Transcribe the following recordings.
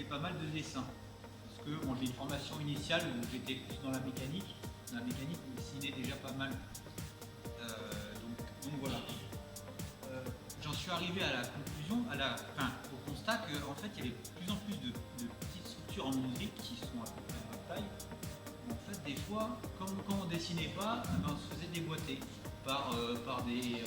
pas mal de dessins. Parce que bon, j'ai une formation initiale où j'étais plus dans la mécanique. Dans la mécanique, on dessinait déjà pas mal. Donc voilà. J'en suis arrivé à la conclusion, au constat qu'en fait, il y avait de plus en plus de petites structures en menuiserie qui sont à peu près de notre taille. En fait, des fois, quand on ne dessinait pas, on se faisait déboîter par des...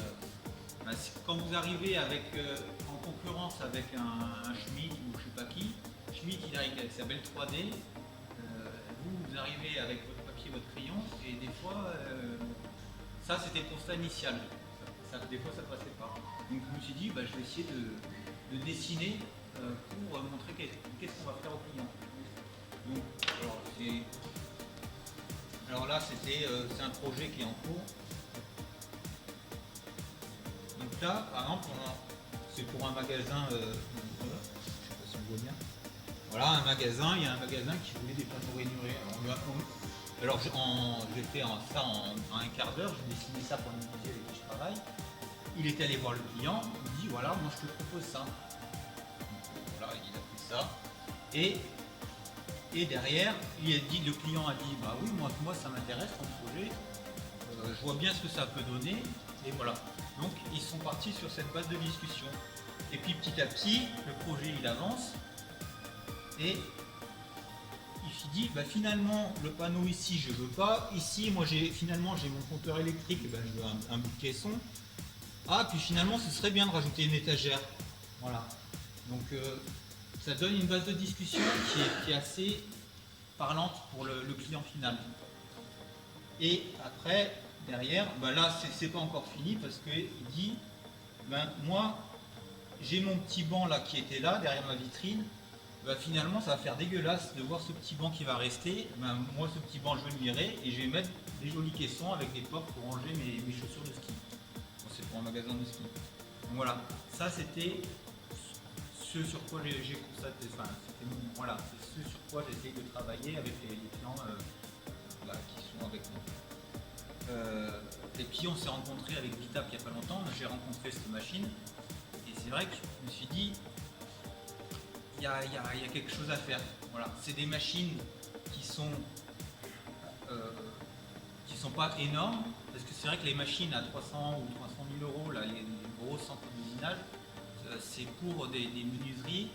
quand vous arrivez en concurrence avec un Schmidt ou je ne sais pas qui, Schmidt il arrive avec sa belle 3D, vous arrivez avec votre papier, votre crayon, et des fois, ça c'était le constat initial. Des fois ça passait pas. Donc je me suis dit, je vais essayer de dessiner pour montrer qu'est-ce qu'on va faire au client. Donc, alors là c'est un projet qui est en cours. Donc là, par exemple, c'est pour un magasin, voilà, je ne sais pas si on voit bien. Voilà, un magasin, il y a un magasin qui voulait des panneaux rainurés. Alors j'ai fait ça en un quart d'heure, j'ai dessiné ça pour une musée avec qui je travaille. Il est allé voir le client, il dit voilà, moi je te propose ça. Donc, voilà, il a fait ça. Et derrière, le client a dit bah oui, moi ça m'intéresse ton projet, je vois bien ce que ça peut donner, et voilà. Donc ils sont partis sur cette base de discussion. Et puis petit à petit, le projet il avance, et il s'est dit finalement le panneau ici je veux pas, ici moi finalement j'ai mon compteur électrique, je veux un bout de caisson. Ah puis finalement ce serait bien de rajouter une étagère. Voilà. Donc ça donne une base de discussion qui est assez parlante pour le client final. Et après, derrière, là c'est pas encore fini parce qu'il dit moi j'ai mon petit banc là qui était là derrière ma vitrine, finalement ça va faire dégueulasse de voir ce petit banc qui va rester. Moi ce petit banc je vais le virer et je vais mettre des jolis caissons avec des portes pour ranger mes chaussures de ski. Bon, c'est pour un magasin de ski. Donc voilà, ça c'était ce sur quoi j'ai constaté, voilà, c'est ce sur quoi j'essaye de travailler avec les clients qui sont avec nous. Et puis on s'est rencontré avec Vitap il n'y a pas longtemps, j'ai rencontré cette machine et c'est vrai que je me suis dit il y a quelque chose à faire. Voilà, c'est des machines qui sont pas énormes, parce que c'est vrai que les machines à 300 ou 300 000 euros, là, les gros centres d'usinage, c'est pour des menuiseries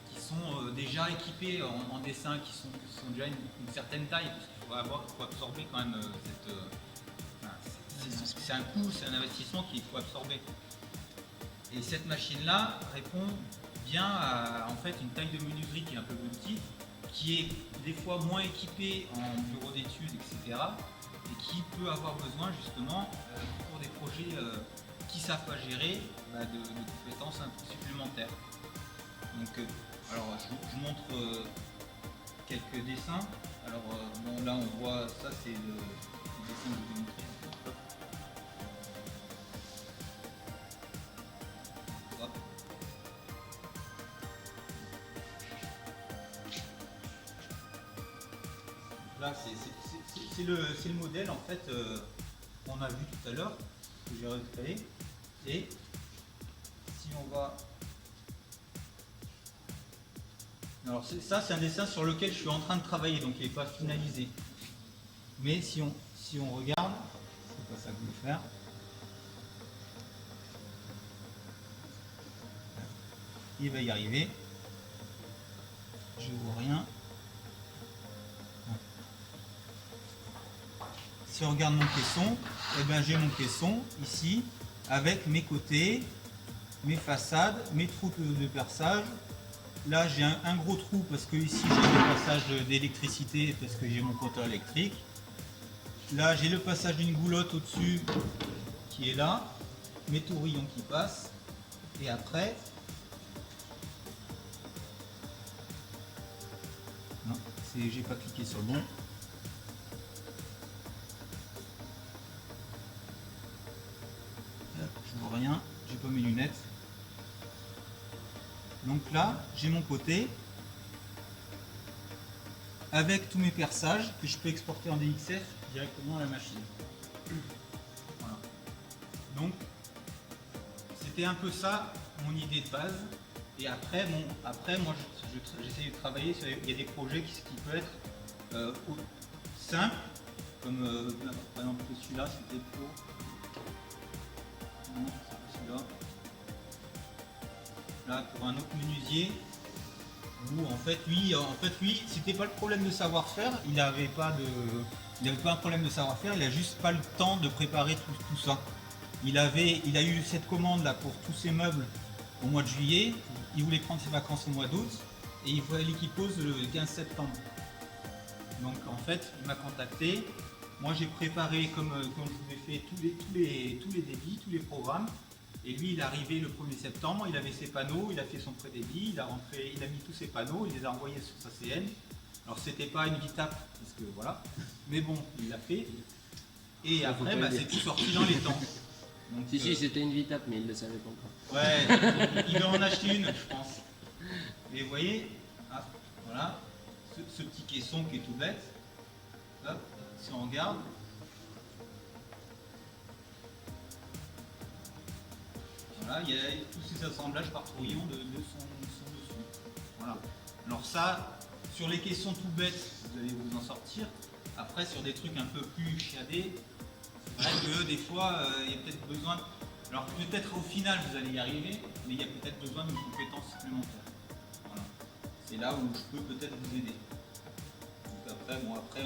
qui sont déjà équipées en dessin, qui sont déjà une certaine taille, parce qu'il faut absorber quand même c'est un coût, c'est un investissement qu'il faut absorber. Et cette machine-là répond bien à en fait une taille de menuiserie qui est un peu plus petite, qui est des fois moins équipée en bureau d'études, etc. et qui peut avoir besoin justement pour des projets qui ne savent pas gérer de compétences un peu supplémentaires. Donc alors je vous montre quelques dessins. Alors là on voit ça, c'est le dessin que je vous ai montré. Là, c'est le modèle en fait qu'on a vu tout à l'heure, que j'ai recréé. Et si on va... Alors ça, c'est un dessin sur lequel je suis en train de travailler, donc il n'est pas finalisé. Mais si on regarde, c'est pas ça que je veux faire. Il va y arriver. Je vois rien. Si on regarde mon caisson, j'ai mon caisson ici avec mes côtés, mes façades, mes trous de perçage. Là j'ai un gros trou parce que ici j'ai le passage d'électricité parce que j'ai mon compteur électrique. Là j'ai le passage d'une goulotte au-dessus qui est là, mes tourillons qui passent. Et après, non, j'ai pas cliqué sur le bon. Je vois rien, j'ai pas mes lunettes. Donc là, j'ai mon côté avec tous mes perçages que je peux exporter en DXF directement à la machine. Voilà. Donc, c'était un peu ça mon idée de base. Et après, bon, moi, j'essaie de travailler sur. Il y a des projets qui peuvent être simples, comme par exemple celui-là, c'était pour. Non, c'est pas celui-là. Là, pour un autre menuisier, où en fait, lui, c'était pas le problème de savoir-faire, il n'avait pas un problème de savoir-faire, il a juste pas le temps de préparer tout ça. Il a eu cette commande là pour tous ses meubles au mois de juillet, il voulait prendre ses vacances au mois d'août, et il fallait qu'il pose le 15 septembre. Donc en fait, il m'a contacté. Moi j'ai préparé, comme je vous ai fait, tous les débits, tous les programmes. Et lui, il est arrivé le 1er septembre, il avait ses panneaux, il a fait son prédébit, il a mis tous ses panneaux, il les a envoyés sur sa CN. Alors c'était pas une étape, parce que voilà, mais bon, il l'a fait. Et après, c'est tout sorti dans les temps. Donc, si, c'était une Vitap, mais il ne le savait pas encore. Ouais, il va en acheter une, je pense. Et vous voyez, voilà, ce petit caisson qui est tout bête. Hop, si on regarde. Voilà, il y a tous ces assemblages par touillon de son dessus. Voilà. Alors ça, sur les caissons tout bêtes, vous allez vous en sortir. Après, sur des trucs un peu plus chiadés, c'est vrai que des fois, il y a peut-être besoin. Alors peut-être au final, vous allez y arriver, mais il y a peut-être besoin d'une compétence supplémentaire. Voilà. C'est là où je peux peut-être vous aider. Donc après,